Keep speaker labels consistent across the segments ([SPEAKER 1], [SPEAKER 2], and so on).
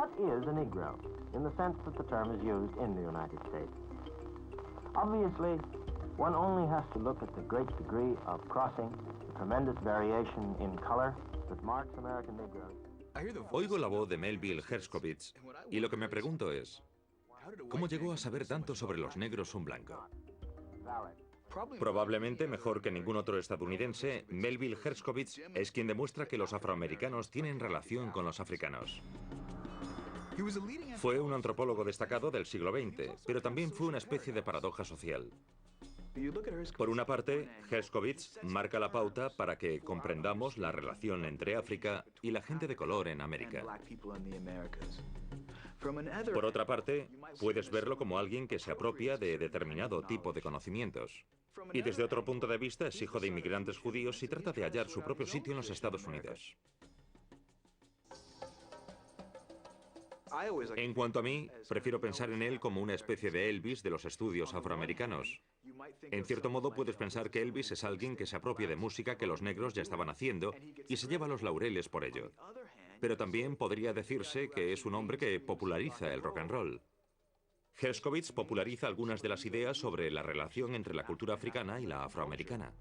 [SPEAKER 1] What is a Negro, in the sense that the term is used in the United States? Obviously, one only has to look at the great degree of crossing, the tremendous variation in color that marks American Negroes.
[SPEAKER 2] Oigo la voz de Melville Herskovits y lo que me pregunto es, ¿cómo llegó a saber tanto sobre los negros un blanco? Probablemente mejor que ningún otro estadounidense, Melville Herskovits es quien demuestra que los afroamericanos tienen relación con los africanos. Fue un antropólogo destacado del siglo XX, pero también fue una especie de paradoja social. Por una parte, Herskovits marca la pauta para que comprendamos la relación entre África y la gente de color en América. Por otra parte, puedes verlo como alguien que se apropia de determinado tipo de conocimientos. Y desde otro punto de vista es hijo de inmigrantes judíos y trata de hallar su propio sitio en los Estados Unidos. En cuanto a mí, prefiero pensar en él como una especie de Elvis de los estudios afroamericanos. En cierto modo puedes pensar que Elvis es alguien que se apropia de música que los negros ya estaban haciendo y se lleva los laureles por ello. Pero también podría decirse que es un hombre que populariza el rock and roll. Herskovits populariza algunas de las ideas sobre la relación entre la cultura africana y la afroamericana.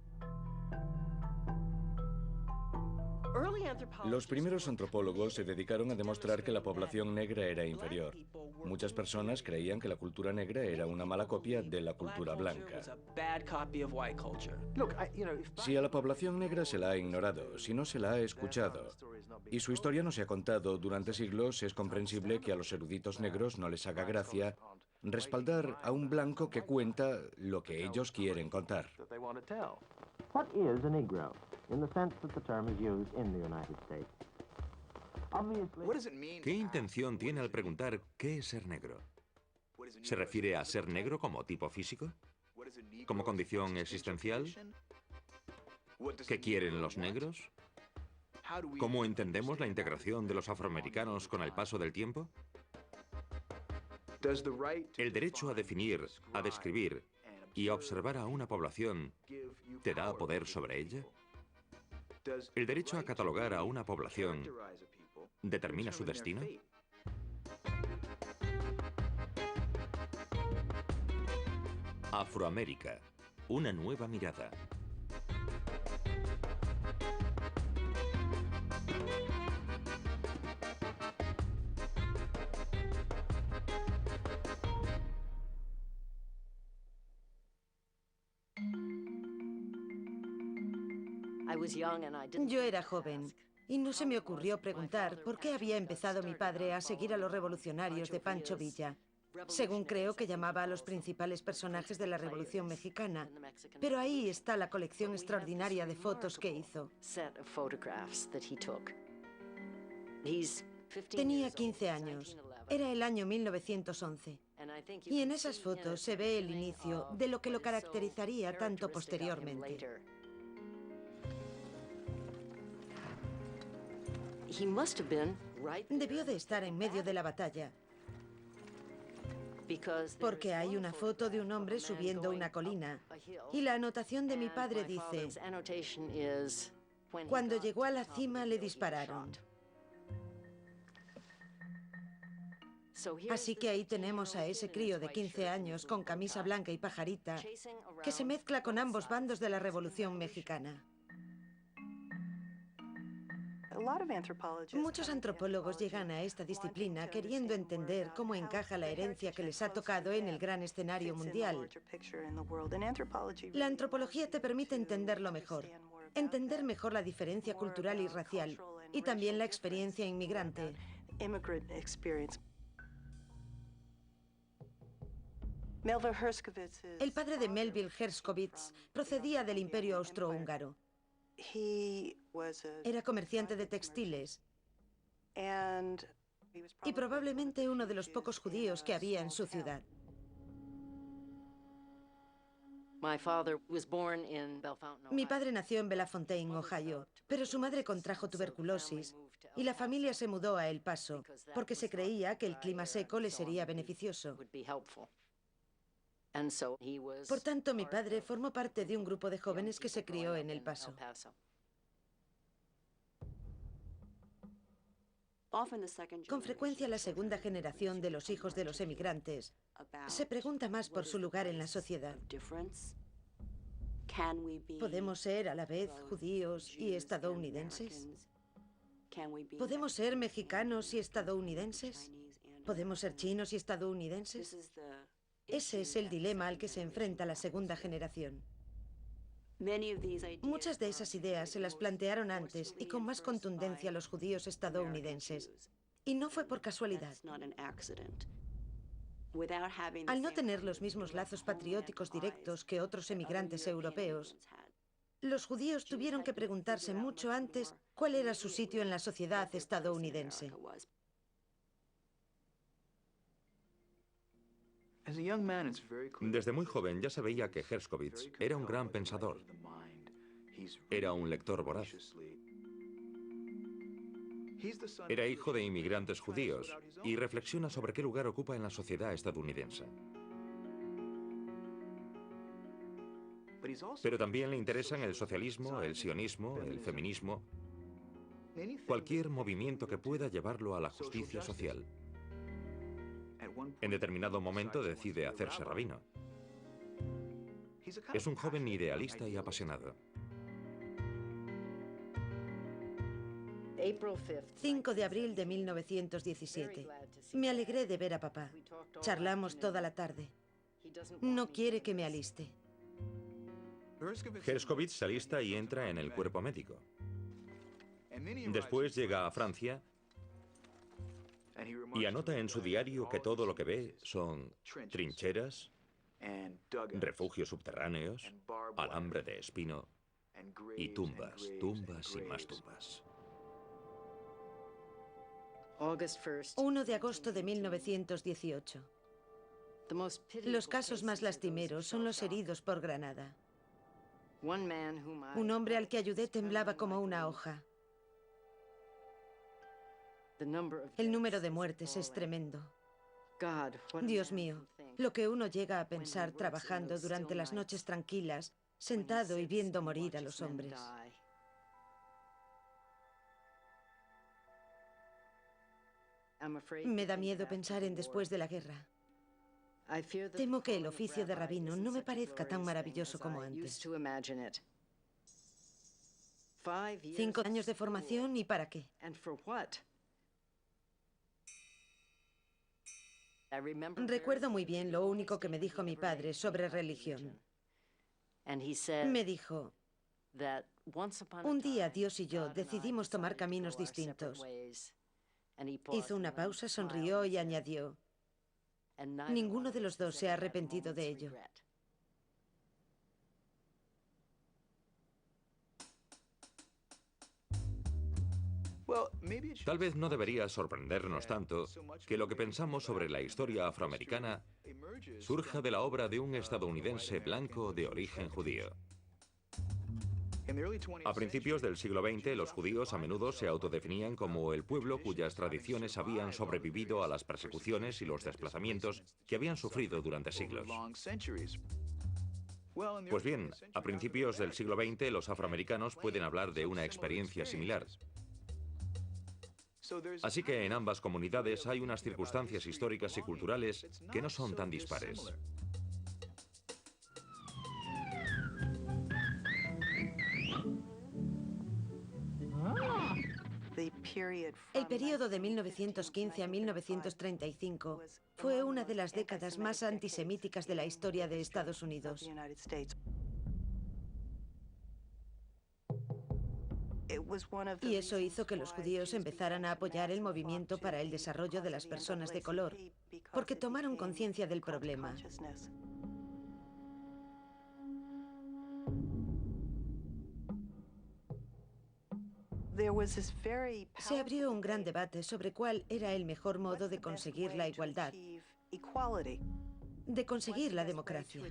[SPEAKER 3] Los primeros antropólogos se dedicaron a demostrar que la población negra era inferior. Muchas personas creían que la cultura negra era una mala copia de la cultura blanca. Si a la población negra se la ha ignorado, si no se la ha escuchado, y su historia no se ha contado durante siglos, es comprensible que a los eruditos negros no les haga gracia respaldar a un blanco que cuenta lo que ellos quieren contar.
[SPEAKER 1] What is a Negro, in the sense that the term is used in the United States? Obviously,
[SPEAKER 2] ¿Qué intención tiene al preguntar qué es ser negro? ¿Se refiere a ser negro como tipo físico? ¿Como condición existencial? ¿Qué quieren los negros? ¿Cómo entendemos la integración de los afroamericanos con el paso del tiempo? ¿El derecho a definir, a describir y a observar a una población te da poder sobre ella? ¿El derecho a catalogar a una población determina su destino? Afroamérica, una nueva mirada.
[SPEAKER 4] Yo era joven y no se me ocurrió preguntar por qué había empezado mi padre a seguir a los revolucionarios de Pancho Villa. Según creo que llamaba a los principales personajes de la Revolución Mexicana. Pero ahí está la colección extraordinaria de fotos que hizo. Tenía 15 años. Era el año 1911. Y en esas fotos se ve el inicio de lo que lo caracterizaría tanto posteriormente. Debió de estar en medio de la batalla. Porque hay una foto de un hombre subiendo una colina. Y la anotación de mi padre dice: cuando llegó a la cima le dispararon. Así que ahí tenemos a ese crío de 15 años con camisa blanca y pajarita que se mezcla con ambos bandos de la Revolución Mexicana. Muchos antropólogos llegan a esta disciplina queriendo entender cómo encaja la herencia que les ha tocado en el gran escenario mundial. La antropología te permite entenderlo mejor, entender mejor la diferencia cultural y racial, y también la experiencia inmigrante. El padre de Melville Herskovits procedía del Imperio Austrohúngaro. Era comerciante de textiles y probablemente uno de los pocos judíos que había en su ciudad. Mi padre nació en Bellefontaine, Ohio, pero su madre contrajo tuberculosis y la familia se mudó a El Paso porque se creía que el clima seco le sería beneficioso. Por tanto, mi padre formó parte de un grupo de jóvenes que se crió en El Paso. Con frecuencia la segunda generación de los hijos de los emigrantes se pregunta más por su lugar en la sociedad. ¿Podemos ser a la vez judíos y estadounidenses? ¿Podemos ser mexicanos y estadounidenses? ¿Podemos ser chinos y estadounidenses? Ese es el dilema al que se enfrenta la segunda generación. Muchas de esas ideas se las plantearon antes y con más contundencia los judíos estadounidenses. Y no fue por casualidad. Al no tener los mismos lazos patrióticos directos que otros emigrantes europeos, los judíos tuvieron que preguntarse mucho antes cuál era su sitio en la sociedad estadounidense.
[SPEAKER 2] Desde muy joven ya se veía que Herskovits era un gran pensador. Era un lector voraz. Era hijo de inmigrantes judíos y reflexiona sobre qué lugar ocupa en la sociedad estadounidense. Pero también le interesan el socialismo, el sionismo, el feminismo, cualquier movimiento que pueda llevarlo a la justicia social. En determinado momento decide hacerse rabino. Es un joven idealista y apasionado.
[SPEAKER 4] 5 de abril de 1917. Me alegré de ver a papá. Charlamos toda la tarde. No quiere que me aliste.
[SPEAKER 2] Herskovits se alista y entra en el cuerpo médico. Después llega a Francia y anota en su diario que todo lo que ve son trincheras, refugios subterráneos, alambre de espino y tumbas, tumbas y más tumbas.
[SPEAKER 4] 1 de agosto de 1918. Los casos más lastimeros son los heridos por granada. Un hombre al que ayudé temblaba como una hoja. El número de muertes es tremendo. Dios mío, lo que uno llega a pensar trabajando durante las noches tranquilas, sentado y viendo morir a los hombres. Me da miedo pensar en después de la guerra. Temo que el oficio de rabino no me parezca tan maravilloso como antes. 5 años de formación, ¿y para qué? Recuerdo muy bien lo único que me dijo mi padre sobre religión. Me dijo, un día Dios y yo decidimos tomar caminos distintos. Hizo una pausa, sonrió y añadió, ninguno de los dos se ha arrepentido de ello.
[SPEAKER 2] Tal vez no debería sorprendernos tanto que lo que pensamos sobre la historia afroamericana surja de la obra de un estadounidense blanco de origen judío. A principios del siglo XX, los judíos a menudo se autodefinían como el pueblo cuyas tradiciones habían sobrevivido a las persecuciones y los desplazamientos que habían sufrido durante siglos. Pues bien, a principios del siglo XX, los afroamericanos pueden hablar de una experiencia similar. Así que en ambas comunidades hay unas circunstancias históricas y culturales que no son tan dispares.
[SPEAKER 4] El período de 1915 a 1935 fue una de las décadas más antisemíticas de la historia de Estados Unidos. Y eso hizo que los judíos empezaran a apoyar el movimiento para el desarrollo de las personas de color, porque tomaron conciencia del problema. Se abrió un gran debate sobre cuál era el mejor modo de conseguir la igualdad, de conseguir la democracia.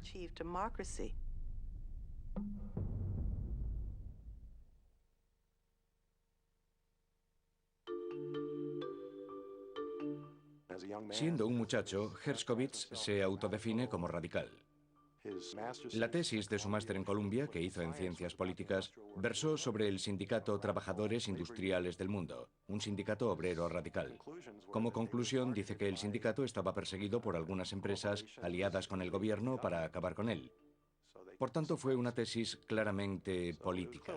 [SPEAKER 3] Siendo un muchacho, Herskovits se autodefine como radical. La tesis de su máster en Columbia, que hizo en Ciencias Políticas, versó sobre el sindicato Trabajadores Industriales del Mundo. un sindicato obrero radical. Como conclusión, dice que el sindicato estaba perseguido por algunas empresas aliadas con el gobierno para acabar con él. Por tanto, fue una tesis claramente política.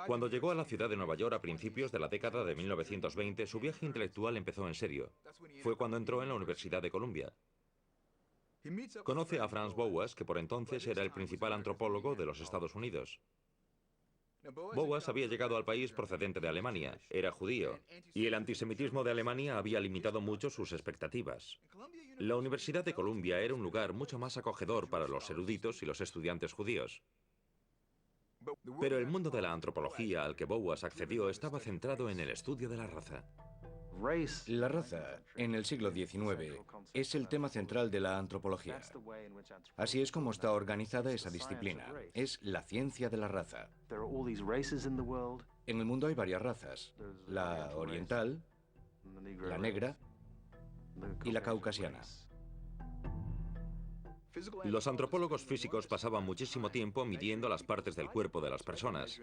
[SPEAKER 2] Cuando llegó a la ciudad de Nueva York a principios de la década de 1920, su viaje intelectual empezó en serio. Fue cuando entró en la Universidad de Columbia. Conoce a Franz Boas, que por entonces era el principal antropólogo de los Estados Unidos. Boas había llegado al país procedente de Alemania, era judío, y el antisemitismo de Alemania había limitado mucho sus expectativas. La Universidad de Columbia era un lugar mucho más acogedor para los eruditos y los estudiantes judíos. Pero el mundo de la antropología al que Boas accedió estaba centrado en el estudio de la raza.
[SPEAKER 3] La raza, en el siglo XIX, es el tema central de la antropología. Así es como está organizada esa disciplina. Es la ciencia de la raza. En el mundo hay varias razas. La oriental, la negra y la caucasiana.
[SPEAKER 2] Los antropólogos físicos pasaban muchísimo tiempo midiendo las partes del cuerpo de las personas.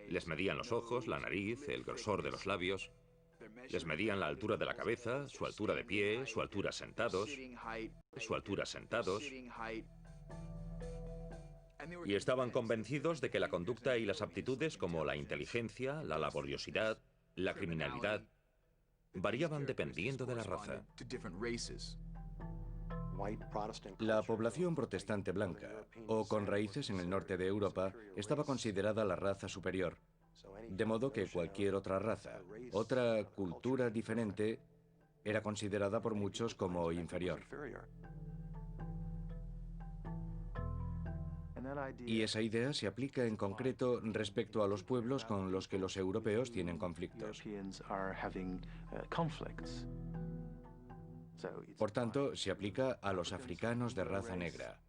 [SPEAKER 2] Les medían los ojos, la nariz, el grosor de los labios. Les medían la altura de la cabeza, su altura de pie, su altura sentados, Y estaban convencidos de que la conducta y las aptitudes como la inteligencia, la laboriosidad, la criminalidad, variaban dependiendo de la raza.
[SPEAKER 3] La población protestante blanca, o con raíces en el norte de Europa, estaba considerada la raza superior. De modo que cualquier otra raza, otra cultura diferente, era considerada por muchos como inferior. Y esa idea se aplica en concreto respecto a los pueblos con los que los europeos tienen conflictos. Por tanto, se aplica a los africanos de raza negra.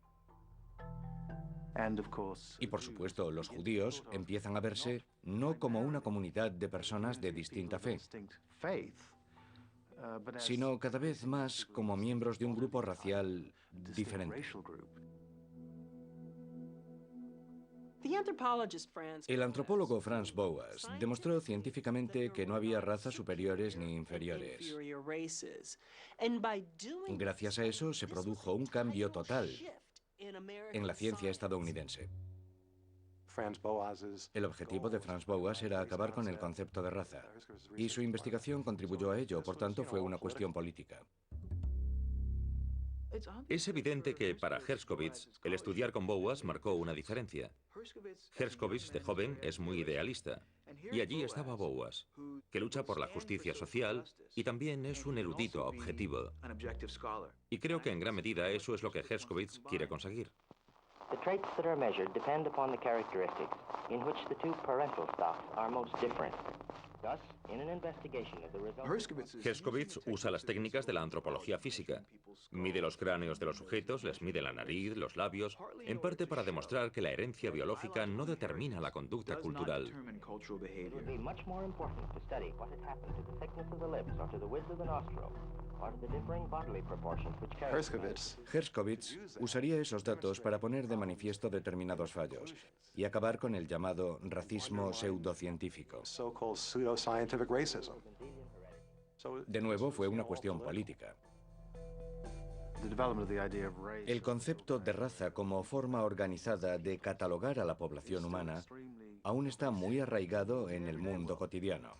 [SPEAKER 3] Y por supuesto, los judíos empiezan a verse no como una comunidad de personas de distinta fe, sino cada vez más como miembros de un grupo racial diferente. El antropólogo Franz Boas demostró científicamente que no había razas superiores ni inferiores. Gracias a eso se produjo un cambio total en la ciencia estadounidense. El objetivo de Franz Boas era acabar con el concepto de raza, y su investigación contribuyó a ello, por tanto fue una cuestión política.
[SPEAKER 2] Es evidente que para Herskovits el estudiar con Boas marcó una diferencia. Herskovits de joven es muy idealista, y allí estaba Boas, que lucha por la justicia social y también es un erudito objetivo. Y creo que en gran medida eso es lo que Herskovits quiere conseguir.
[SPEAKER 1] The traits that are measured depend upon the characteristics in which the two parental stocks are most different. Thus, in an investigation of the results...
[SPEAKER 2] Herskovits usa las técnicas de la antropología física. Mide los cráneos de los sujetos, les mide la nariz, los labios, en parte para demostrar que la herencia biológica no determina la conducta cultural.
[SPEAKER 1] It would be much more important to study what had happened to the thickness of the lips or to the width of the nostril, or to the differing bodily proportions which characterize...
[SPEAKER 3] Herskovits usaría esos datos para poner de manifiesto determinados fallos y acabar con el llamado racismo pseudocientífico. De nuevo, fue una cuestión política. El concepto de raza como forma organizada de catalogar a la población humana aún está muy arraigado en el mundo cotidiano.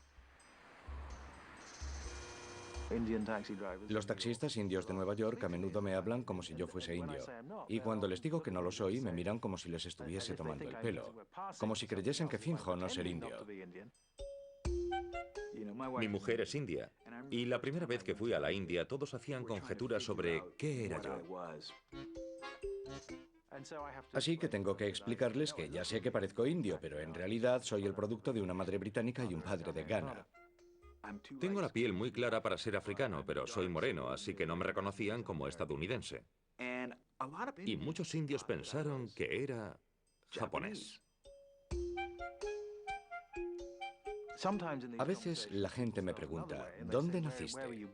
[SPEAKER 3] Los taxistas indios de Nueva York a menudo me hablan como si yo fuese indio, y cuando les digo que no lo soy, me miran como si les estuviese tomando el pelo, como si creyesen que finjo no ser indio.
[SPEAKER 2] Mi mujer es india, y la primera vez que fui a la India todos hacían conjeturas sobre qué era yo.
[SPEAKER 3] Así que tengo que explicarles que ya sé que parezco indio, pero en realidad soy el producto de una madre británica y un padre de Ghana.
[SPEAKER 2] Tengo la piel muy clara para ser africano, pero soy moreno, así que no me reconocían como estadounidense. Y muchos indios pensaron que era japonés.
[SPEAKER 3] A veces la gente me pregunta, ¿dónde naciste?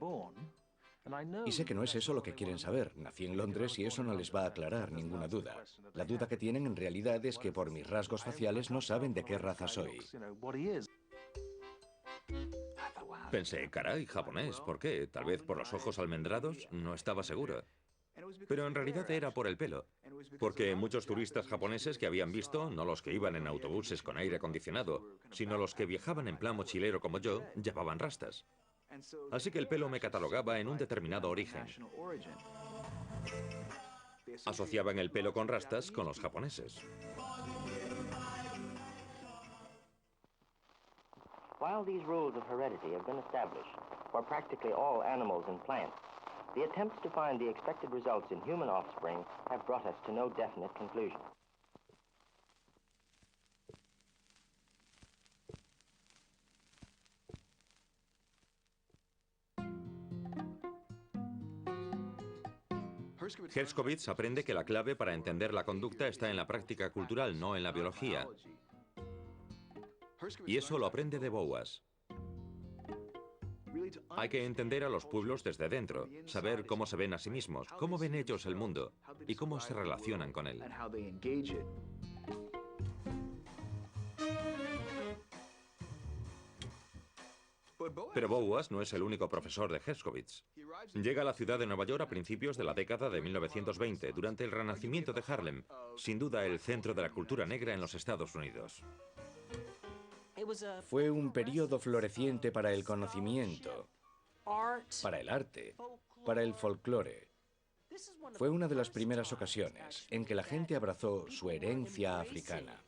[SPEAKER 3] Y sé que no es eso lo que quieren saber. Nací en Londres y eso no les va a aclarar ninguna duda. La duda que tienen en realidad es que por mis rasgos faciales no saben de qué raza soy.
[SPEAKER 2] Pensé, caray, japonés, ¿por qué? Tal vez por los ojos almendrados, no estaba seguro. Pero en realidad era por el pelo, porque muchos turistas japoneses que habían visto, no los que iban en autobuses con aire acondicionado, sino los que viajaban en plan mochilero como yo, llevaban rastas. Así que el pelo me catalogaba en un determinado origen. Asociaban el pelo con rastas con los japoneses.
[SPEAKER 1] While these rules of heredity have been established for practically all animals and plants, the attempts to find the expected results in human offspring have brought us to no definite conclusion.
[SPEAKER 2] Herskovits aprende que la clave para entender la conducta está en la práctica cultural, no en la biología. Y eso lo aprende de Boas. Hay que entender a los pueblos desde dentro, saber cómo se ven a sí mismos, cómo ven ellos el mundo y cómo se relacionan con él. Pero Boas no es el único profesor de Herskovits. Llega a la ciudad de Nueva York a principios de la década de 1920, durante el renacimiento de Harlem, sin duda el centro de la cultura negra en los Estados Unidos.
[SPEAKER 3] Fue un periodo floreciente para el conocimiento, para el arte, para el folclore. Fue una de las primeras ocasiones en que la gente abrazó su herencia africana.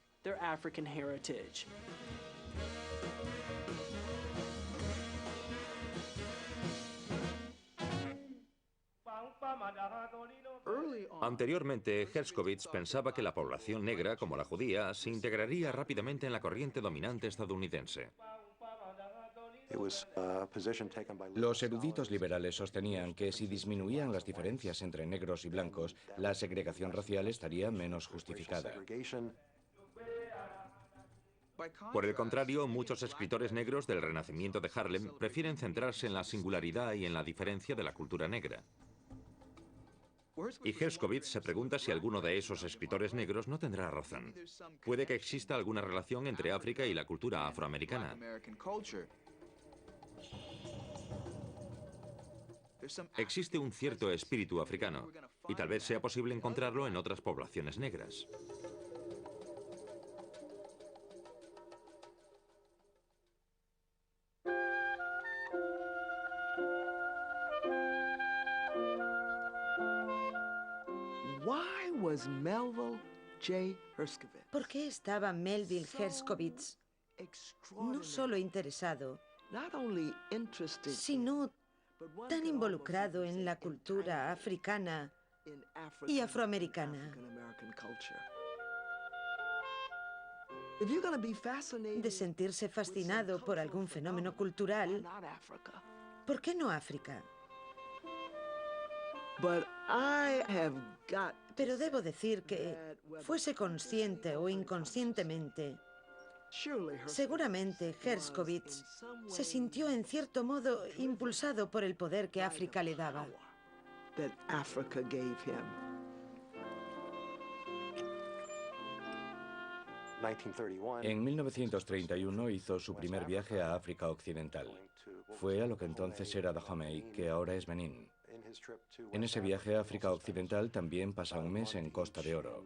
[SPEAKER 2] Anteriormente, Herskovits pensaba que la población negra, como la judía, se integraría rápidamente en la corriente dominante estadounidense.
[SPEAKER 3] Los eruditos liberales sostenían que si disminuían las diferencias entre negros y blancos, la segregación racial estaría menos justificada.
[SPEAKER 2] Por el contrario, muchos escritores negros del Renacimiento de Harlem prefieren centrarse en la singularidad y en la diferencia de la cultura negra. Y Herskovits se pregunta si alguno de esos escritores negros no tendrá razón. Puede que exista alguna relación entre África y la cultura afroamericana. Existe un cierto espíritu africano, y tal vez sea posible encontrarlo en otras poblaciones negras.
[SPEAKER 4] ¿Por qué estaba Melville Herskovits no solo interesado, sino tan involucrado en la cultura africana y afroamericana? De sentirse fascinado por algún fenómeno cultural, ¿por qué no África? Pero debo decir que, fuese consciente o inconscientemente, seguramente Herskovits se sintió en cierto modo impulsado por el poder que África le daba.
[SPEAKER 3] En 1931 hizo su primer viaje a África Occidental. Fue a lo que entonces era Dahomey, que ahora es Benín. En ese viaje a África Occidental también pasa un mes en Costa de Oro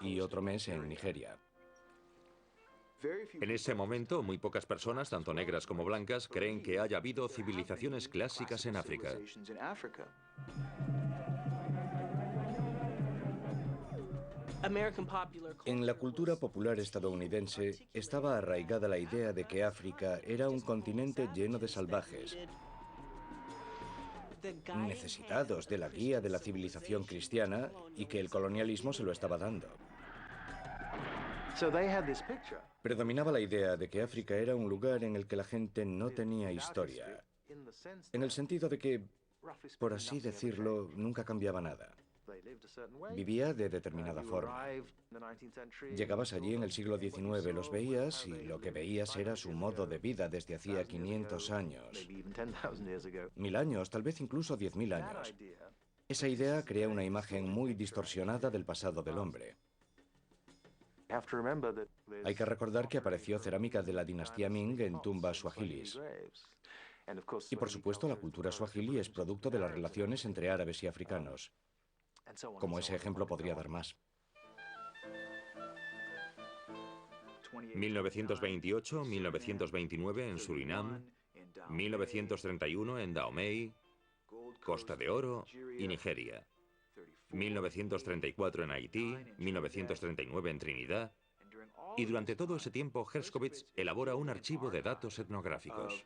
[SPEAKER 3] y otro mes en Nigeria.
[SPEAKER 2] En ese momento, muy pocas personas, tanto negras como blancas, creen que haya habido civilizaciones clásicas en África.
[SPEAKER 3] En la cultura popular estadounidense estaba arraigada la idea de que África era un continente lleno de salvajes, necesitados de la guía de la civilización cristiana y que el colonialismo se lo estaba dando. Predominaba la idea de que África era un lugar en el que la gente no tenía historia, en el sentido de que, por así decirlo, nunca cambiaba nada. Vivía de determinada forma. Llegabas allí en el siglo XIX, los veías y lo que veías era su modo de vida desde hacía 500 años. 1000 años, tal vez incluso 10.000 años. Esa idea crea una imagen muy distorsionada del pasado del hombre. Hay que recordar que apareció cerámica de la dinastía Ming en tumbas suahilis. Y por supuesto la cultura suajili es producto de las relaciones entre árabes y africanos. Como ese ejemplo podría dar más.
[SPEAKER 2] 1928, 1929 en Surinam, 1931 en Dahomey, Costa de Oro y Nigeria. 1934 en Haití, 1939 en Trinidad, y durante todo ese tiempo Herskovits elabora un archivo de datos etnográficos.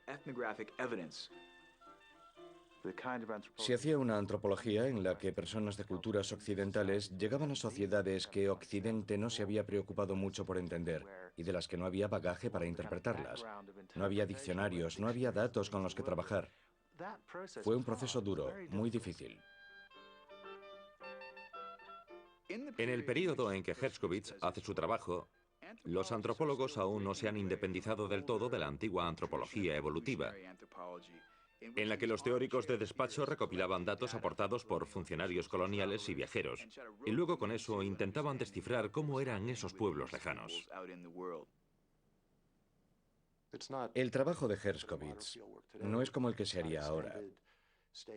[SPEAKER 3] Se hacía una antropología en la que personas de culturas occidentales llegaban a sociedades que Occidente no se había preocupado mucho por entender y de las que no había bagaje para interpretarlas. No había diccionarios, no había datos con los que trabajar. Fue un proceso duro, muy difícil.
[SPEAKER 2] En el período en que Herskovits hace su trabajo, los antropólogos aún no se han independizado del todo de la antigua antropología evolutiva, en la que los teóricos de despacho recopilaban datos aportados por funcionarios coloniales y viajeros, y luego con eso intentaban descifrar cómo eran esos pueblos lejanos.
[SPEAKER 3] El trabajo de Herskovits no es como el que se haría ahora.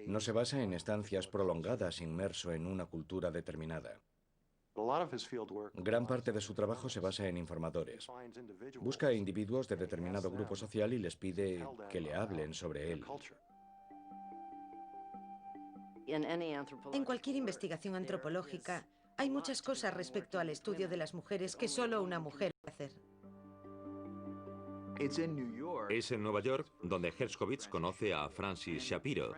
[SPEAKER 3] No se basa en estancias prolongadas inmerso en una cultura determinada. Gran parte de su trabajo se basa en informadores. Busca a individuos de determinado grupo social y les pide que le hablen sobre él.
[SPEAKER 4] En cualquier investigación antropológica hay muchas cosas respecto al estudio de las mujeres que solo una mujer puede hacer.
[SPEAKER 2] Es en Nueva York donde Herskovits conoce a Francis Shapiro,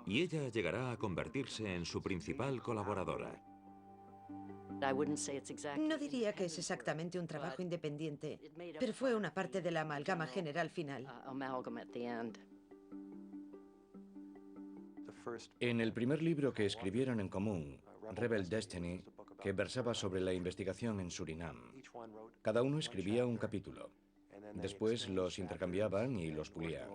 [SPEAKER 2] y ella llegará a convertirse en su principal colaboradora.
[SPEAKER 4] No diría que es exactamente un trabajo independiente, pero fue una parte de la amalgama general final.
[SPEAKER 3] En el primer libro que escribieron en común, Rebel Destiny, que versaba sobre la investigación en Surinam, cada uno escribía un capítulo. Después los intercambiaban y los pulían.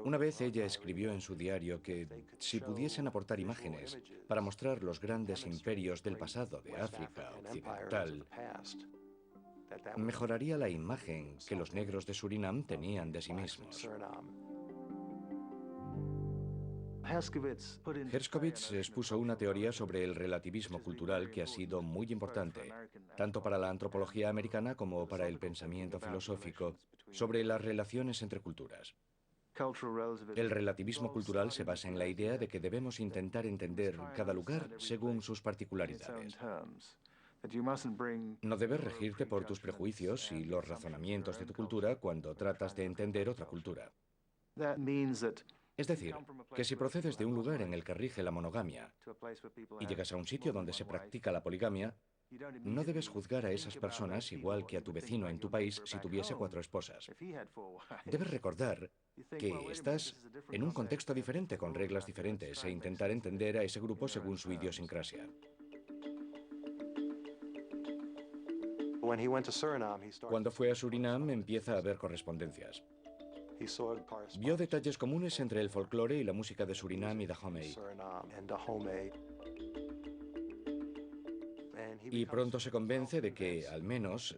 [SPEAKER 3] Una vez ella escribió en su diario que si pudiesen aportar imágenes para mostrar los grandes imperios del pasado de África Occidental, mejoraría la imagen que los negros de Surinam tenían de sí mismos. Herskovits expuso una teoría sobre el relativismo cultural que ha sido muy importante, tanto para la antropología americana como para el pensamiento filosófico, sobre las relaciones entre culturas. El relativismo cultural se basa en la idea de que debemos intentar entender cada lugar según sus particularidades. No debes regirte por tus prejuicios y los razonamientos de tu cultura cuando tratas de entender otra cultura. Es decir, que si procedes de un lugar en el que rige la monogamia y llegas a un sitio donde se practica la poligamia, no debes juzgar a esas personas igual que a tu vecino en tu país si tuviese 4 esposas. Debes recordar que estás en un contexto diferente con reglas diferentes e intentar entender a ese grupo según su idiosincrasia. Cuando fue a Surinam empieza a haber correspondencias. Vio detalles comunes entre el folclore y la música de Surinam y Dahomey. Y pronto se convence de que, al menos,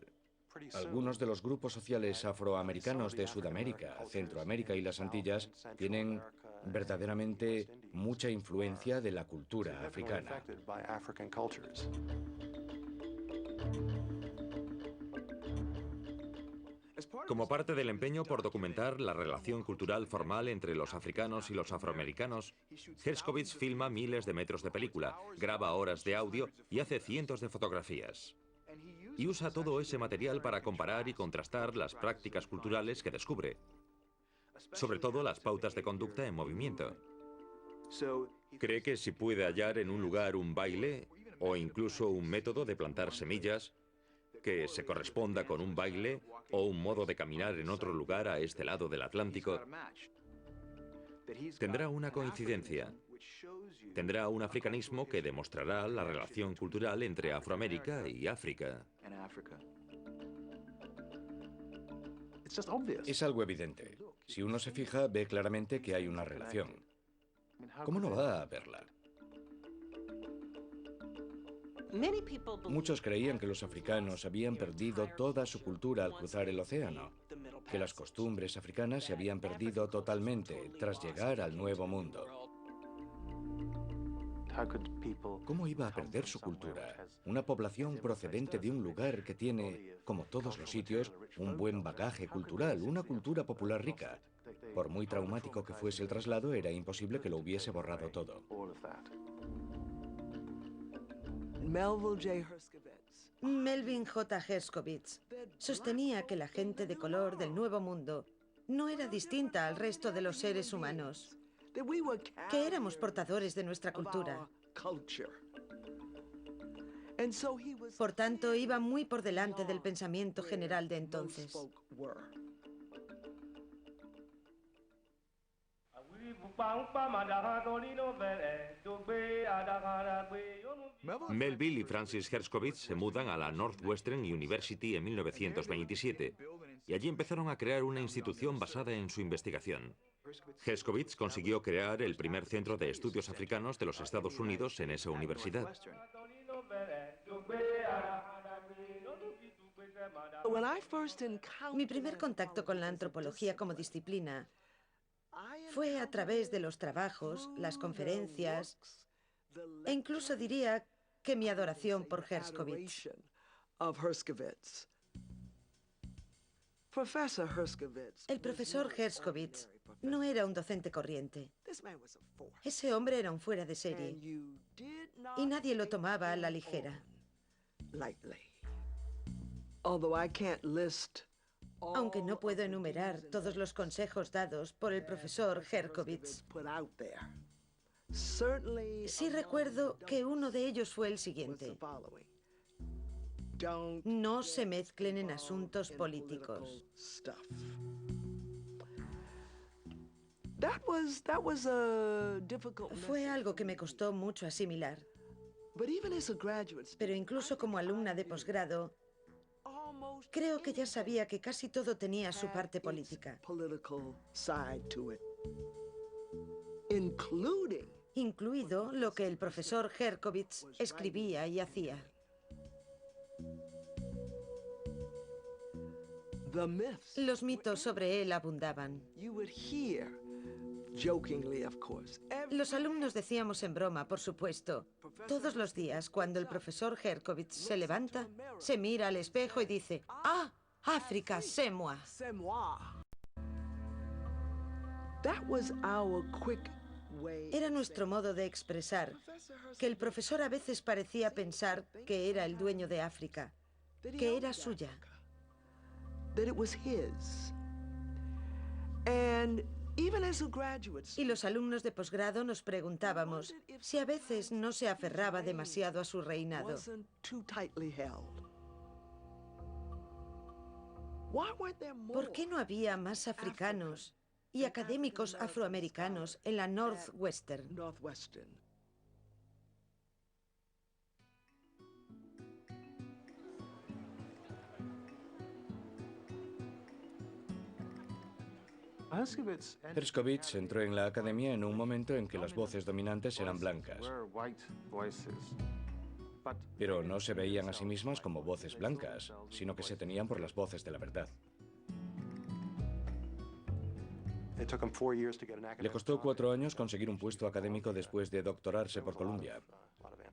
[SPEAKER 3] algunos de los grupos sociales afroamericanos de Sudamérica, Centroamérica y las Antillas tienen verdaderamente mucha influencia de la cultura africana.
[SPEAKER 2] Como parte del empeño por documentar la relación cultural formal entre los africanos y los afroamericanos, Herskovits filma miles de metros de película, graba horas de audio y hace cientos de fotografías. Y usa todo ese material para comparar y contrastar las prácticas culturales que descubre, sobre todo las pautas de conducta en movimiento. Cree que si puede hallar en un lugar un baile o incluso un método de plantar semillas que se corresponda con un baile o un modo de caminar en otro lugar a este lado del Atlántico, Tendrá una coincidencia. Tendrá un africanismo que demostrará la relación cultural entre Afroamérica y África.
[SPEAKER 3] Es algo evidente. Si uno se fija, ve claramente que hay una relación. ¿Cómo no va a verla? Muchos creían que los africanos habían perdido toda su cultura al cruzar el océano, que las costumbres africanas se habían perdido totalmente tras llegar al Nuevo Mundo. ¿Cómo iba a perder su cultura? Una población procedente de un lugar que tiene, como todos los sitios, un buen bagaje cultural, una cultura popular rica. Por muy traumático que fuese el traslado, era imposible que lo hubiese borrado todo.
[SPEAKER 4] Melvin J. Herskovits sostenía que la gente de color del Nuevo Mundo no era distinta al resto de los seres humanos, que éramos portadores de nuestra cultura. Por tanto, iba muy por delante del pensamiento general de entonces.
[SPEAKER 2] Melville y Francis Herskovits se mudan a la Northwestern University en 1927 y allí empezaron a crear una institución basada en su investigación. Herskovits consiguió crear el primer centro de estudios africanos de los Estados Unidos en esa universidad.
[SPEAKER 4] Mi primer contacto con la antropología como disciplina fue a través de los trabajos, las conferencias, e incluso diría que mi adoración por Herskovits. El profesor Herskovits no era un docente corriente. Ese hombre era un fuera de serie y nadie lo tomaba a la ligera. Aunque no puedo enumerar todos los consejos dados por el profesor Herskovits, sí recuerdo que uno de ellos fue el siguiente: no se mezclen en asuntos políticos. Fue algo que me costó mucho asimilar. Pero incluso como alumna de posgrado, creo que ya sabía que casi todo tenía su parte política, incluido lo que el profesor Herskovits escribía y hacía. Los mitos sobre él abundaban. Los alumnos decíamos en broma, por supuesto, todos los días cuando el profesor Herskovits se levanta, se mira al espejo y dice: ¡Ah, África, c'est moi! Era nuestro modo de expresar que el profesor a veces parecía pensar que era el dueño de África, que era suya. Y los alumnos de posgrado nos preguntábamos si a veces no se aferraba demasiado a su reinado. ¿Por qué no había más africanos y académicos afroamericanos en la Northwestern?
[SPEAKER 3] Herskovits entró en la academia en un momento en que las voces dominantes eran blancas, pero no se veían a sí mismas como voces blancas, sino que se tenían por las voces de la verdad. Le costó 4 años conseguir un puesto académico después de doctorarse por Columbia.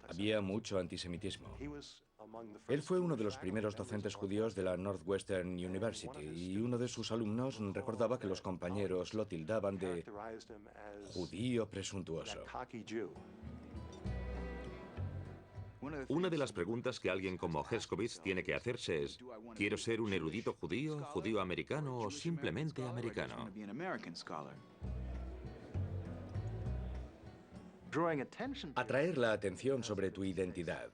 [SPEAKER 3] Había mucho antisemitismo. Él fue uno de los primeros docentes judíos de la Northwestern University y uno de sus alumnos recordaba que los compañeros lo tildaban de judío presuntuoso.
[SPEAKER 2] Una de las preguntas que alguien como Herskovits tiene que hacerse es: ¿quiero ser un erudito judío, judío americano o simplemente americano?
[SPEAKER 3] Atraer la atención sobre tu identidad.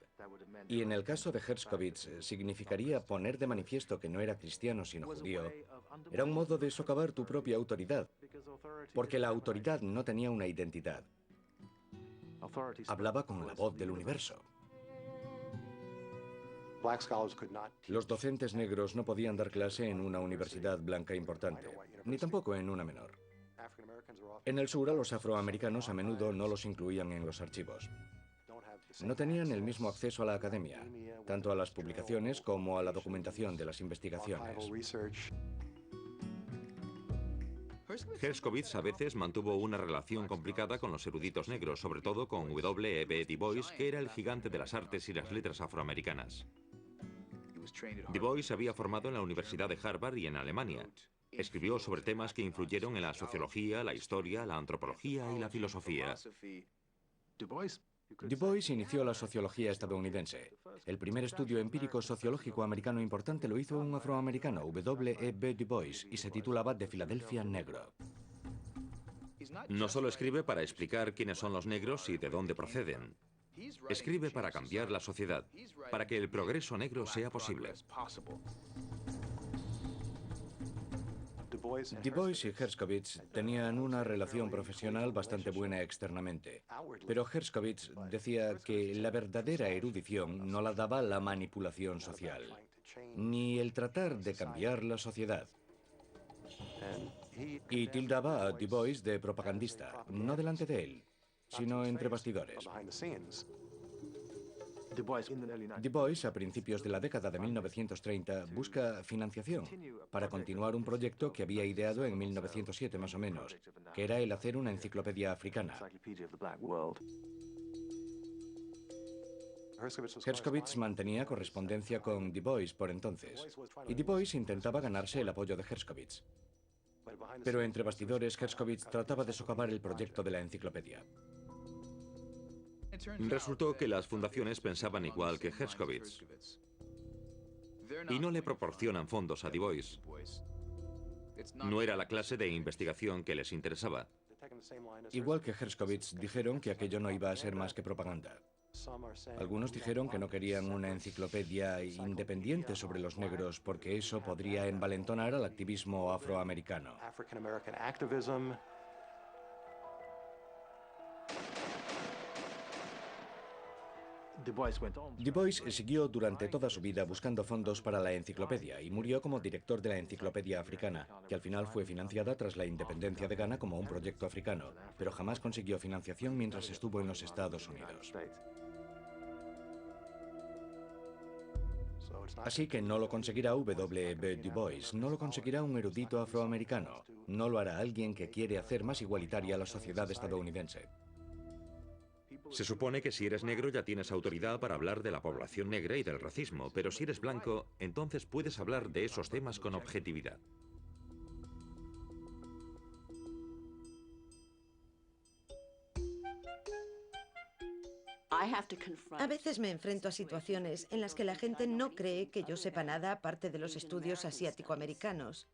[SPEAKER 3] Y en el caso de Herskovits significaría poner de manifiesto que no era cristiano sino judío. Era un modo de socavar tu propia autoridad, porque la autoridad no tenía una identidad. Hablaba con la voz del universo. Los docentes negros no podían dar clase en una universidad blanca importante, ni tampoco en una menor. En el sur, a los afroamericanos a menudo no los incluían en los archivos. No tenían el mismo acceso a la academia, tanto a las publicaciones como a la documentación de las investigaciones.
[SPEAKER 2] Herskovits a veces mantuvo una relación complicada con los eruditos negros, sobre todo con W.E.B. Du Bois, que era el gigante de las artes y las letras afroamericanas. Du Bois se había formado en la Universidad de Harvard y en Alemania. Escribió sobre temas que influyeron en la sociología, la historia, la antropología y la filosofía.
[SPEAKER 3] Du Bois inició la sociología estadounidense. El primer estudio empírico sociológico americano importante lo hizo un afroamericano, W.E.B. Du Bois, y se titulaba The Philadelphia Negro.
[SPEAKER 2] No solo escribe para explicar quiénes son los negros y de dónde proceden. Escribe para cambiar la sociedad, para que el progreso negro sea posible.
[SPEAKER 3] Du Bois y Herskovits tenían una relación profesional bastante buena externamente, pero Herskovits decía que la verdadera erudición no la daba la manipulación social, ni el tratar de cambiar la sociedad. Y tildaba a Du Bois de propagandista, no delante de él, sino entre bastidores. Du Bois, a principios de la década de 1930, busca financiación para continuar un proyecto que había ideado en 1907 más o menos, que era el hacer una enciclopedia africana. Herskovits mantenía correspondencia con Du Bois por entonces, y Du Bois intentaba ganarse el apoyo de Herskovits. Pero entre bastidores, Herskovits trataba de socavar el proyecto de la enciclopedia.
[SPEAKER 2] Resultó que las fundaciones pensaban igual que Herskovits y no le proporcionan fondos a Du Bois. No era la clase de investigación que les interesaba.
[SPEAKER 3] Igual que Herskovits, dijeron que aquello no iba a ser más que propaganda. Algunos dijeron que no querían una enciclopedia independiente sobre los negros porque eso podría envalentonar al activismo afroamericano. Du Bois siguió durante toda su vida buscando fondos para la enciclopedia y murió como director de la Enciclopedia Africana, que al final fue financiada tras la independencia de Ghana como un proyecto africano, pero jamás consiguió financiación mientras estuvo en los Estados Unidos. Así que no lo conseguirá W.E.B. Du Bois, no lo conseguirá un erudito afroamericano, no lo hará alguien que quiere hacer más igualitaria la sociedad estadounidense.
[SPEAKER 2] Se supone que si eres negro ya tienes autoridad para hablar de la población negra y del racismo, pero si eres blanco, entonces puedes hablar de esos temas con objetividad.
[SPEAKER 4] A veces me enfrento a situaciones en las que la gente no cree que yo sepa nada aparte de los estudios asiático-americanos.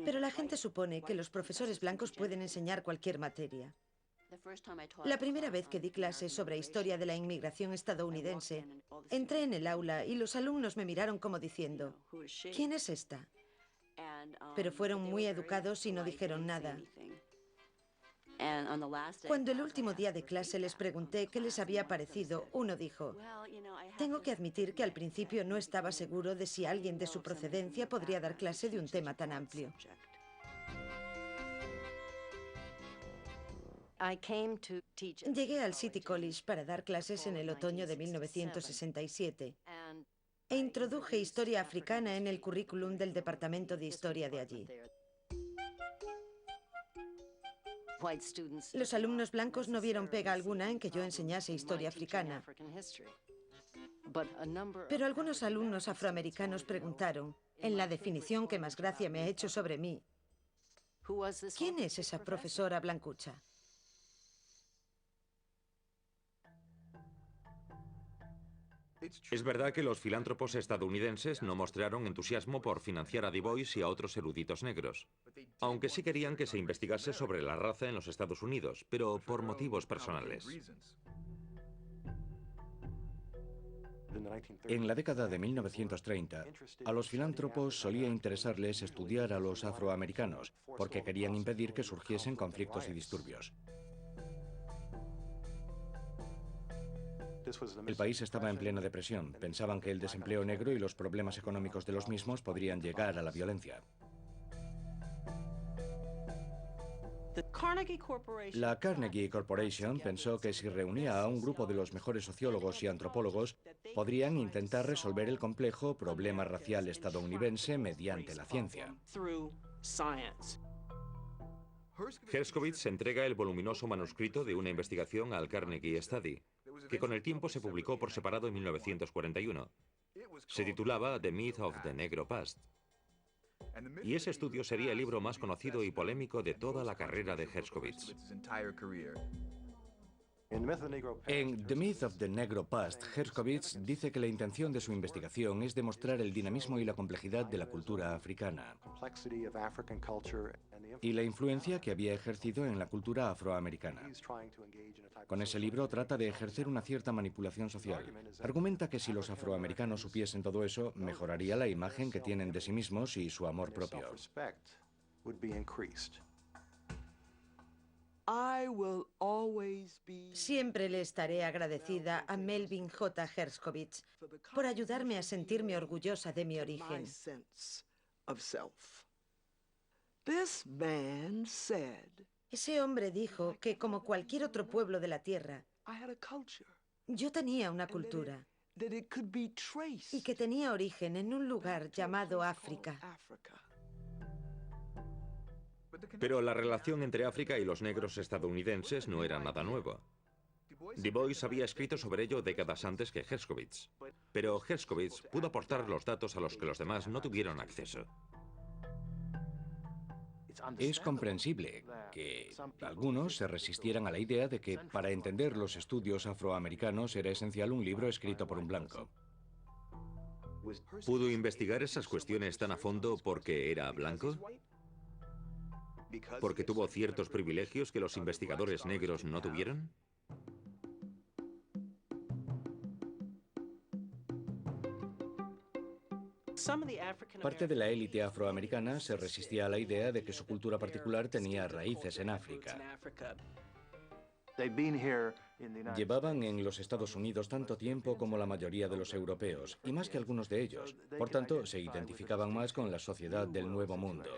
[SPEAKER 4] Pero la gente supone que los profesores blancos pueden enseñar cualquier materia. La primera vez que di clases sobre historia de la inmigración estadounidense, entré en el aula y los alumnos me miraron como diciendo, ¿quién es esta? Pero fueron muy educados y no dijeron nada. Cuando el último día de clase les pregunté qué les había parecido, uno dijo, tengo que admitir que al principio no estaba seguro de si alguien de su procedencia podría dar clase de un tema tan amplio. Llegué al City College para dar clases en el otoño de 1967 e introduje historia africana en el currículum del departamento de historia de allí. Los alumnos blancos no vieron pega alguna en que yo enseñase historia africana. Pero algunos alumnos afroamericanos preguntaron, en la definición que más gracia me ha hecho sobre mí, ¿quién es esa profesora blancucha?
[SPEAKER 2] Es verdad que los filántropos estadounidenses no mostraron entusiasmo por financiar a Du Bois y a otros eruditos negros, aunque sí querían que se investigase sobre la raza en los Estados Unidos, pero por motivos personales.
[SPEAKER 3] En la década de 1930, a los filántropos solía interesarles estudiar a los afroamericanos, porque querían impedir que surgiesen conflictos y disturbios. El país estaba en plena depresión. Pensaban que el desempleo negro y los problemas económicos de los mismos podrían llegar a la violencia. La Carnegie Corporation pensó que si reunía a un grupo de los mejores sociólogos y antropólogos, podrían intentar resolver el complejo problema racial estadounidense mediante la ciencia.
[SPEAKER 2] Herskovits entrega el voluminoso manuscrito de una investigación al Carnegie Study, que con el tiempo se publicó por separado en 1941. Se titulaba The Myth of the Negro Past. Y ese estudio sería el libro más conocido y polémico de toda la carrera de Herskovits.
[SPEAKER 3] En The Myth of the Negro Past, Herskovits dice que la intención de su investigación es demostrar el dinamismo y la complejidad de la cultura africana y la influencia que había ejercido en la cultura afroamericana. Con ese libro trata de ejercer una cierta manipulación social. Argumenta que si los afroamericanos supiesen todo eso, mejoraría la imagen que tienen de sí mismos y su amor propio.
[SPEAKER 4] Siempre le estaré agradecida a Melvin J. Herskovits por ayudarme a sentirme orgullosa de mi origen. Ese hombre dijo que, como cualquier otro pueblo de la Tierra, yo tenía una cultura y que tenía origen en un lugar llamado África.
[SPEAKER 2] Pero la relación entre África y los negros estadounidenses no era nada nuevo. Du Bois había escrito sobre ello décadas antes que Herskovits, pero Herskovits pudo aportar los datos a los que los demás no tuvieron acceso.
[SPEAKER 3] Es comprensible que algunos se resistieran a la idea de que para entender los estudios afroamericanos era esencial un libro escrito por un blanco.
[SPEAKER 2] ¿Pudo investigar esas cuestiones tan a fondo porque era blanco? ¿Porque tuvo ciertos privilegios que los investigadores negros no tuvieron?
[SPEAKER 3] Parte de la élite afroamericana se resistía a la idea de que su cultura particular tenía raíces en África. Llevaban en los Estados Unidos tanto tiempo como la mayoría de los europeos, y más que algunos de ellos. Por tanto, se identificaban más con la sociedad del Nuevo Mundo.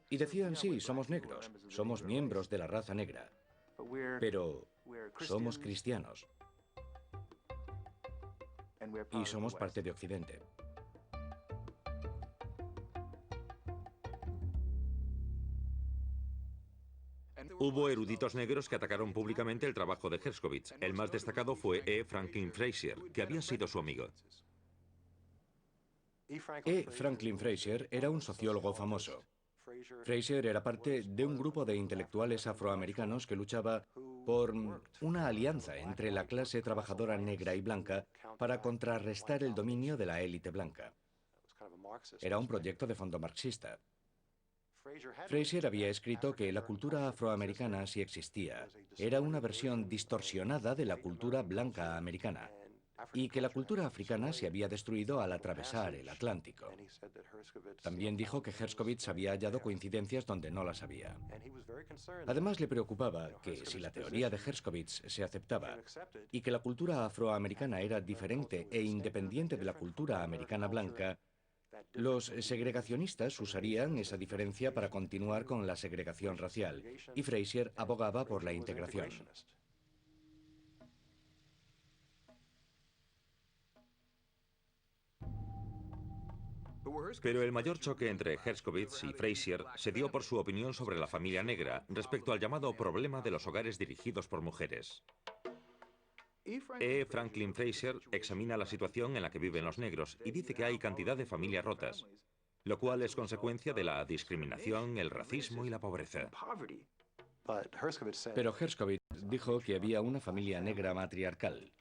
[SPEAKER 3] Y decían, sí, somos negros, somos miembros de la raza negra, pero somos cristianos. Y somos parte de Occidente.
[SPEAKER 2] Hubo eruditos negros que atacaron públicamente el trabajo de Herskovits. El más destacado fue E. Franklin Frazier, que había sido su amigo.
[SPEAKER 3] E. Franklin Frazier era un sociólogo famoso. Frazier era parte de un grupo de intelectuales afroamericanos que luchaba por una alianza entre la clase trabajadora negra y blanca para contrarrestar el dominio de la élite blanca. Era un proyecto de fondo marxista. Frazier había escrito que la cultura afroamericana, si existía, era una versión distorsionada de la cultura blanca americana, y que la cultura africana se había destruido al atravesar el Atlántico. También dijo que Herskovits había hallado coincidencias donde no las había. Además, le preocupaba que si la teoría de Herskovits se aceptaba y que la cultura afroamericana era diferente e independiente de la cultura americana blanca, los segregacionistas usarían esa diferencia para continuar con la segregación racial, y Frazier abogaba por la integración.
[SPEAKER 2] Pero el mayor choque entre Herskovits y Frazier se dio por su opinión sobre la familia negra respecto al llamado problema de los hogares dirigidos por mujeres. E. Franklin Frazier examina la situación en la que viven los negros y dice que hay cantidad de familias rotas, lo cual es consecuencia de la discriminación, el racismo y la pobreza.
[SPEAKER 3] Pero Herskovits dijo que había una familia negra matriarcal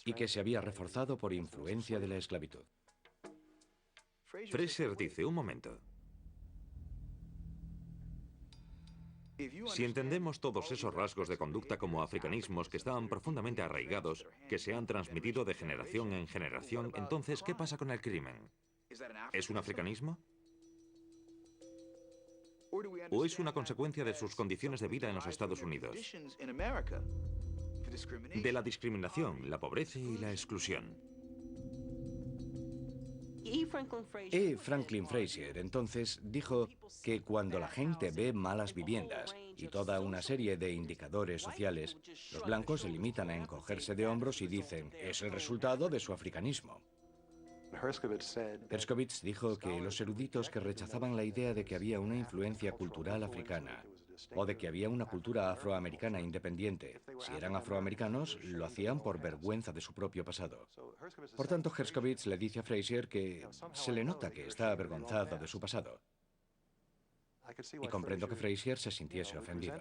[SPEAKER 3] y que se había reforzado por influencia de la esclavitud.
[SPEAKER 2] Frazier dice, un momento. Si entendemos todos esos rasgos de conducta como africanismos que estaban profundamente arraigados, que se han transmitido de generación en generación, entonces, ¿qué pasa con el crimen? ¿Es un africanismo? ¿O es una consecuencia de sus condiciones de vida en los Estados Unidos? De la discriminación, la pobreza y la exclusión.
[SPEAKER 3] Franklin Frazier entonces dijo que cuando la gente ve malas viviendas y toda una serie de indicadores sociales, los blancos se limitan a encogerse de hombros y dicen, es el resultado de su africanismo. Herskovits dijo que los eruditos que rechazaban la idea de que había una influencia cultural africana o de que había una cultura afroamericana independiente, si eran afroamericanos, lo hacían por vergüenza de su propio pasado. Por tanto, Herskovits le dice a Frazier que se le nota que está avergonzado de su pasado. Y comprendo que Frazier se sintiese ofendido.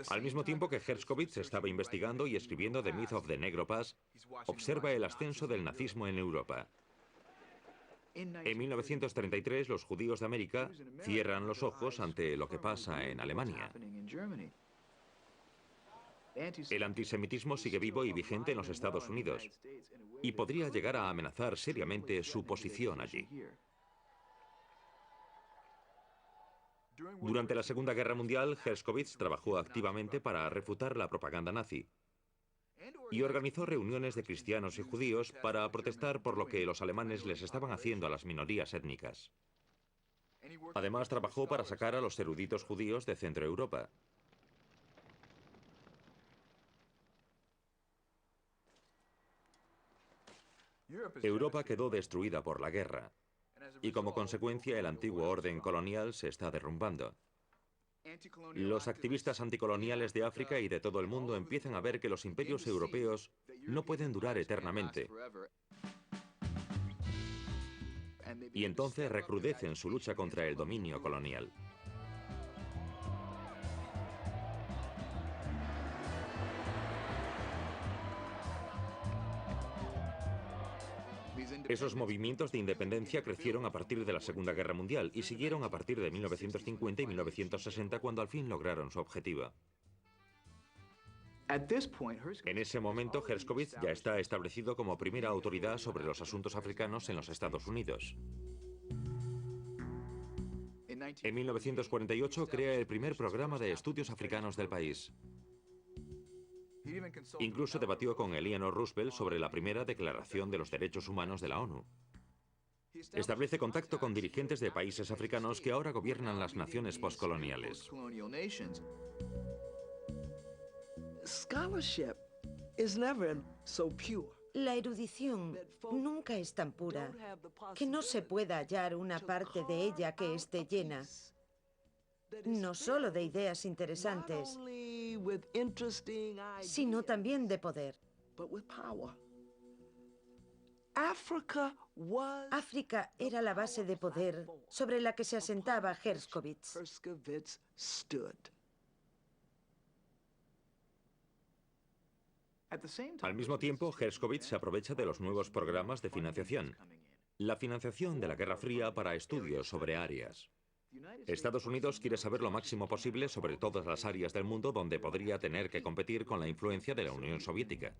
[SPEAKER 2] Al mismo tiempo que Herskovits estaba investigando y escribiendo The Myth of the Negro Pass, observa el ascenso del nazismo en Europa. En 1933, los judíos de América cierran los ojos ante lo que pasa en Alemania. El antisemitismo sigue vivo y vigente en los Estados Unidos y podría llegar a amenazar seriamente su posición allí. Durante la Segunda Guerra Mundial, Herskovits trabajó activamente para refutar la propaganda nazi y organizó reuniones de cristianos y judíos para protestar por lo que los alemanes les estaban haciendo a las minorías étnicas. Además, trabajó para sacar a los eruditos judíos de Centro Europa. Europa quedó destruida por la guerra. Y como consecuencia el antiguo orden colonial se está derrumbando. Los activistas anticoloniales de África y de todo el mundo empiezan a ver que los imperios europeos no pueden durar eternamente. Y entonces recrudecen su lucha contra el dominio colonial. Esos movimientos de independencia crecieron a partir de la Segunda Guerra Mundial y siguieron a partir de 1950 y 1960 cuando al fin lograron su objetivo. En ese momento, Herskovits ya está establecido como primera autoridad sobre los asuntos africanos en los Estados Unidos. En 1948 crea el primer programa de estudios africanos del país. Incluso debatió con Eleanor Roosevelt sobre la primera Declaración de los Derechos Humanos de la ONU. Establece contacto con dirigentes de países africanos que ahora gobiernan las naciones postcoloniales.
[SPEAKER 4] La erudición nunca es tan pura que no se pueda hallar una parte de ella que esté llena, no solo de ideas interesantes, sino también de poder. África era la base de poder sobre la que se asentaba Herskovits.
[SPEAKER 2] Al mismo tiempo, Herskovits se aprovecha de los nuevos programas de financiación. La financiación de la Guerra Fría para estudios sobre áreas. Estados Unidos quiere saber lo máximo posible sobre todas las áreas del mundo donde podría tener que competir con la influencia de la Unión Soviética.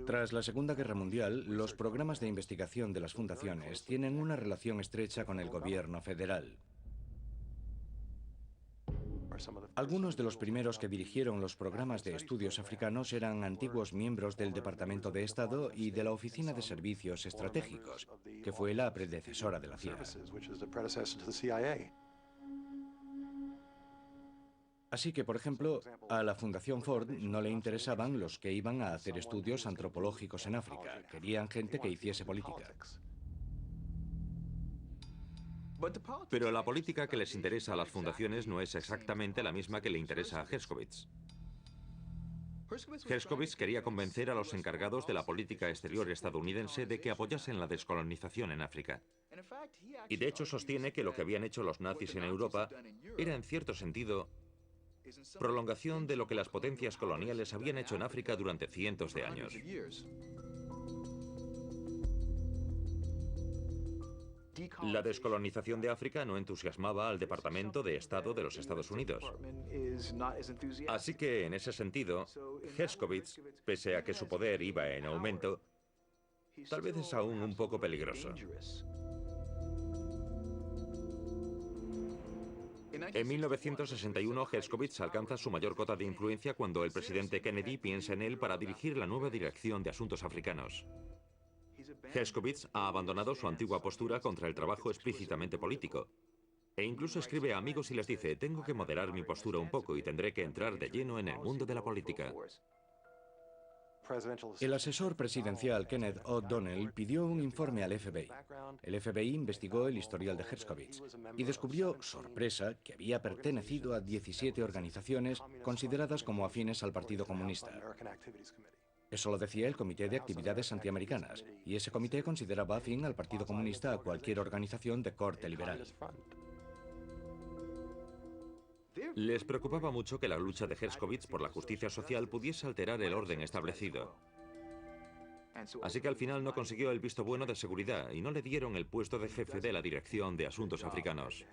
[SPEAKER 3] Tras la Segunda Guerra Mundial, los programas de investigación de las fundaciones tienen una relación estrecha con el gobierno federal. Algunos de los primeros que dirigieron los programas de estudios africanos eran antiguos miembros del Departamento de Estado y de la Oficina de Servicios Estratégicos, que fue la predecesora de la CIA. Así que, por ejemplo, a la Fundación Ford no le interesaban los que iban a hacer estudios antropológicos en África. Querían gente que hiciese política.
[SPEAKER 2] Pero la política que les interesa a las fundaciones no es exactamente la misma que le interesa a Herskovits. Herskovits quería convencer a los encargados de la política exterior estadounidense de que apoyasen la descolonización en África. Y de hecho sostiene que lo que habían hecho los nazis en Europa era en cierto sentido prolongación de lo que las potencias coloniales habían hecho en África durante cientos de años. La descolonización de África no entusiasmaba al Departamento de Estado de los Estados Unidos. Así que, en ese sentido, Herskovits, pese a que su poder iba en aumento, tal vez es aún un poco peligroso. En 1961, Herskovits alcanza su mayor cota de influencia cuando el presidente Kennedy piensa en él para dirigir la nueva Dirección de Asuntos Africanos. Herskovits ha abandonado su antigua postura contra el trabajo explícitamente político. E incluso escribe a amigos y les dice, tengo que moderar mi postura un poco y tendré que entrar de lleno en el mundo de la política.
[SPEAKER 3] El asesor presidencial Kenneth O'Donnell pidió un informe al FBI. El FBI investigó el historial de Herskovits y descubrió, sorpresa, que había pertenecido a 17 organizaciones consideradas como afines al Partido Comunista. Eso lo decía el Comité de Actividades Antiamericanas, y ese comité consideraba afín al Partido Comunista a cualquier organización de corte liberal.
[SPEAKER 2] Les preocupaba mucho que la lucha de Herskovits por la justicia social pudiese alterar el orden establecido. Así que al final no consiguió el visto bueno de seguridad y no le dieron el puesto de jefe de la Dirección de Asuntos Africanos.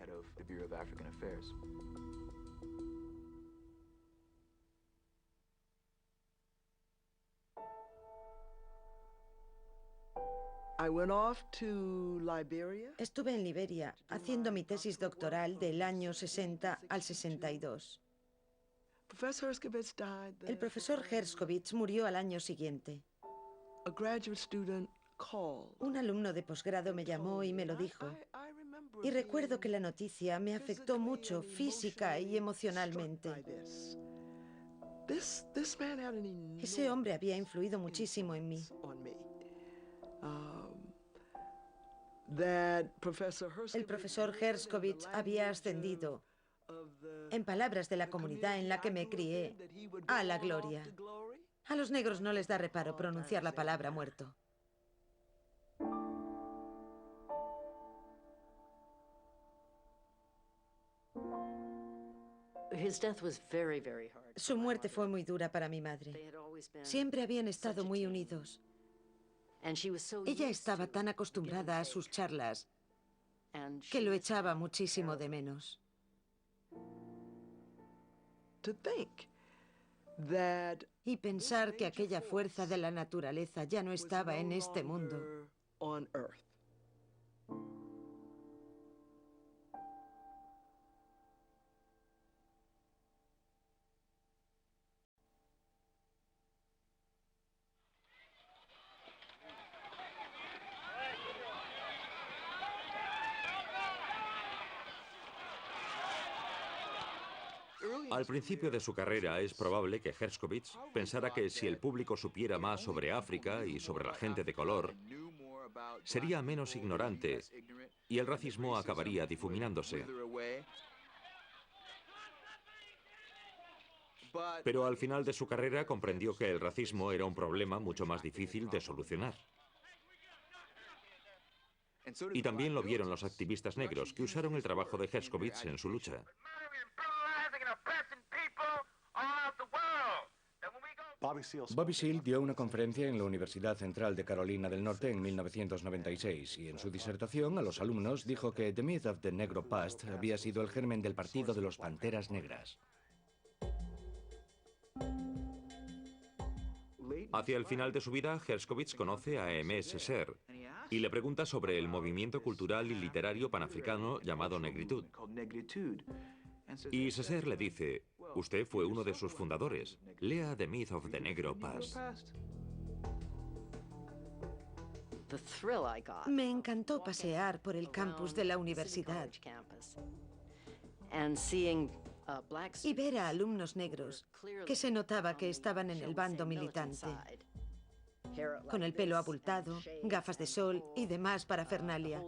[SPEAKER 4] Estuve en Liberia haciendo mi tesis doctoral del año 60 al 62. El profesor Herskovits murió al año siguiente. Un alumno de posgrado me llamó y me lo dijo. Y recuerdo que la noticia me afectó mucho física y emocionalmente. Ese hombre había influido muchísimo en mí. El profesor Herskovits había ascendido, en palabras de la comunidad en la que me crié, a la gloria. A los negros no les da reparo pronunciar la palabra muerto. Su muerte fue muy dura para mi madre. Siempre habían estado muy unidos. Ella estaba tan acostumbrada a sus charlas que lo echaba muchísimo de menos. Y pensar que aquella fuerza de la naturaleza ya no estaba en este mundo.
[SPEAKER 2] Al principio de su carrera es probable que Herskovits pensara que si el público supiera más sobre África y sobre la gente de color, sería menos ignorante y el racismo acabaría difuminándose. Pero al final de su carrera comprendió que el racismo era un problema mucho más difícil de solucionar. Y también lo vieron los activistas negros, que usaron el trabajo de Herskovits en su lucha.
[SPEAKER 3] Bobby Seale dio una conferencia en la Universidad Central de Carolina del Norte en 1996 y en su disertación a los alumnos dijo que The Myth of the Negro Past había sido el germen del partido de los Panteras Negras.
[SPEAKER 2] Hacia el final de su vida, Herskovits conoce a Aimé Césaire y le pregunta sobre el movimiento cultural y literario panafricano llamado Negritud. Y Césaire le dice, usted fue uno de sus fundadores. Lea The Myth of the Negro Past.
[SPEAKER 4] Me encantó pasear por el campus de la universidad y ver a alumnos negros que se notaba que estaban en el bando militante, con el pelo abultado, gafas de sol y demás parafernalia.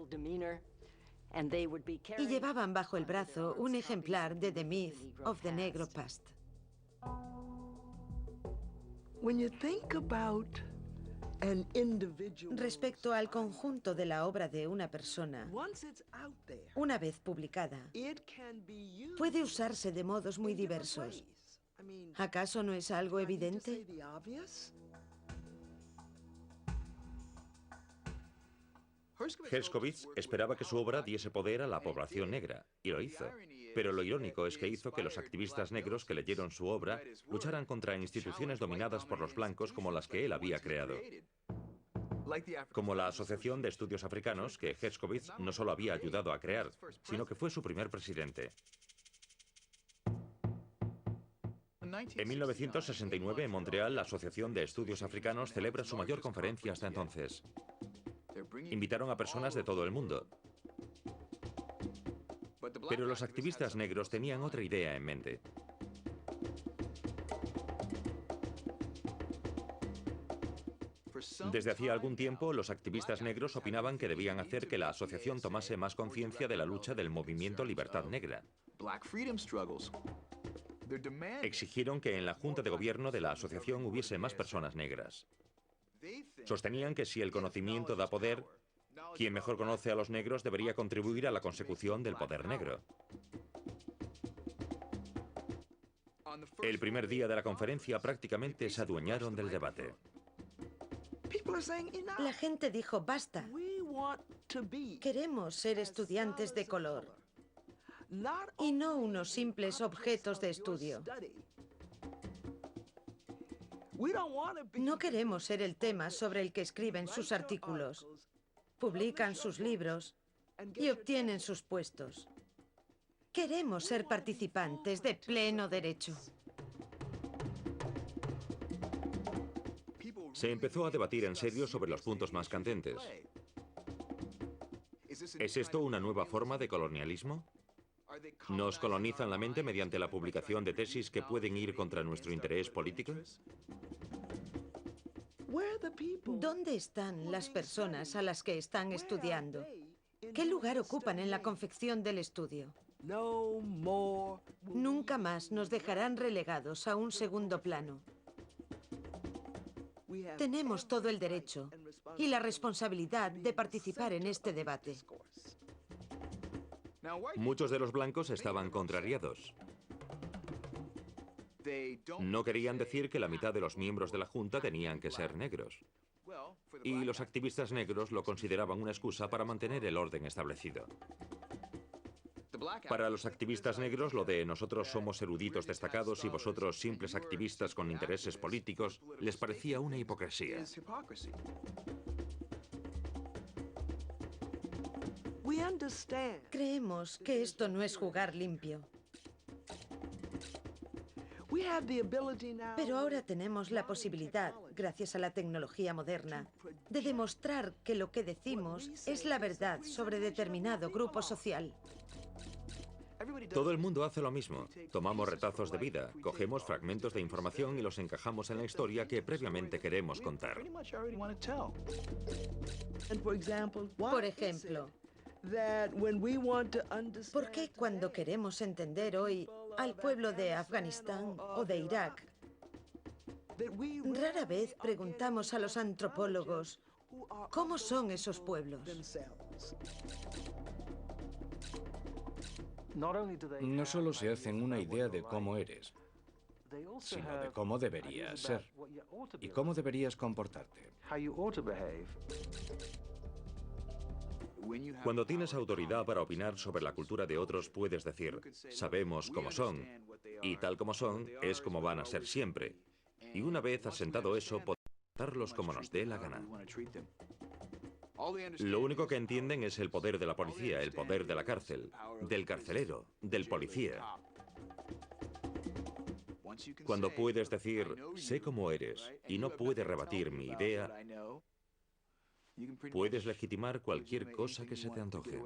[SPEAKER 4] Y llevaban bajo el brazo un ejemplar de The Myth of the Negro Past. Respecto al conjunto de la obra de una persona, una vez publicada, puede usarse de modos muy diversos. ¿Acaso no es algo evidente?
[SPEAKER 2] Herskovits esperaba que su obra diese poder a la población negra, y lo hizo. Pero lo irónico es que hizo que los activistas negros que leyeron su obra lucharan contra instituciones dominadas por los blancos como las que él había creado. Como la Asociación de Estudios Africanos, que Herskovits no solo había ayudado a crear, sino que fue su primer presidente. En 1969, en Montreal, la Asociación de Estudios Africanos celebra su mayor conferencia hasta entonces. Invitaron a personas de todo el mundo. Pero los activistas negros tenían otra idea en mente. Desde hacía algún tiempo, los activistas negros opinaban que debían hacer que la asociación tomase más conciencia de la lucha del movimiento Libertad Negra. Exigieron que en la Junta de Gobierno de la asociación hubiese más personas negras. Sostenían que si el conocimiento da poder, quien mejor conoce a los negros debería contribuir a la consecución del poder negro. El primer día de la conferencia prácticamente se adueñaron del debate.
[SPEAKER 4] La gente dijo, basta. Queremos ser estudiantes de color y no unos simples objetos de estudio. No queremos ser el tema sobre el que escriben sus artículos, publican sus libros y obtienen sus puestos. Queremos ser participantes de pleno derecho.
[SPEAKER 2] Se empezó a debatir en serio sobre los puntos más candentes. ¿Es esto una nueva forma de colonialismo? ¿Nos colonizan la mente mediante la publicación de tesis que pueden ir contra nuestro interés político?
[SPEAKER 4] ¿Dónde están las personas a las que están estudiando? ¿Qué lugar ocupan en la confección del estudio? Nunca más nos dejarán relegados a un segundo plano. Tenemos todo el derecho y la responsabilidad de participar en este debate.
[SPEAKER 2] Muchos de los blancos estaban contrariados. No querían decir que la mitad de los miembros de la Junta tenían que ser negros. Y los activistas negros lo consideraban una excusa para mantener el orden establecido. Para los activistas negros, lo de nosotros somos eruditos destacados y vosotros simples activistas con intereses políticos, les parecía una hipocresía.
[SPEAKER 4] Creemos que esto no es jugar limpio. Pero ahora tenemos la posibilidad, gracias a la tecnología moderna, de demostrar que lo que decimos es la verdad sobre determinado grupo social.
[SPEAKER 2] Todo el mundo hace lo mismo. Tomamos retazos de vida, cogemos fragmentos de información y los encajamos en la historia que previamente queremos contar.
[SPEAKER 4] Por ejemplo, ¿por qué cuando queremos entender hoy al pueblo de Afganistán o de Irak, rara vez preguntamos a los antropólogos cómo son esos pueblos?
[SPEAKER 3] No solo se hacen una idea de cómo eres, sino de cómo deberías ser y cómo deberías comportarte.
[SPEAKER 2] Cuando tienes autoridad para opinar sobre la cultura de otros, puedes decir, sabemos cómo son, y tal como son es como van a ser siempre. Y una vez asentado eso, podemos tratarlos como nos dé la gana. Lo único que entienden es el poder de la policía, el poder de la cárcel, del carcelero, del policía. Cuando puedes decir, sé cómo eres, y no puede rebatir mi idea, puedes legitimar cualquier cosa que se te antoje.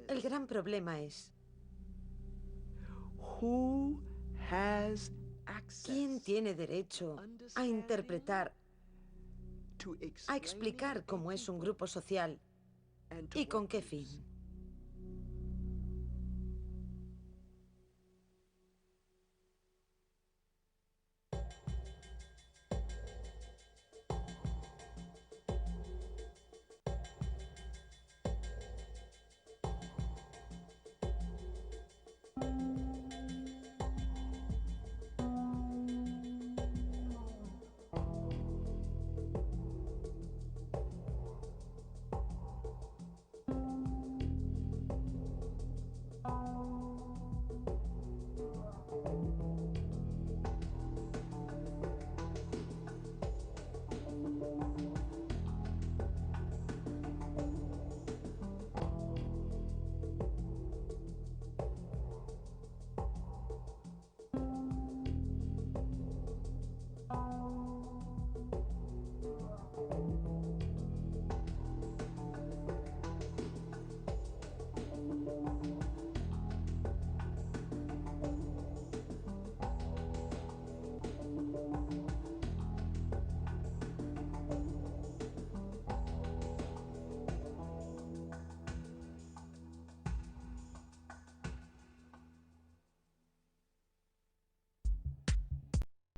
[SPEAKER 4] El gran problema es, ¿Quién tiene derecho a interpretar, a explicar cómo es un grupo social y con qué fin?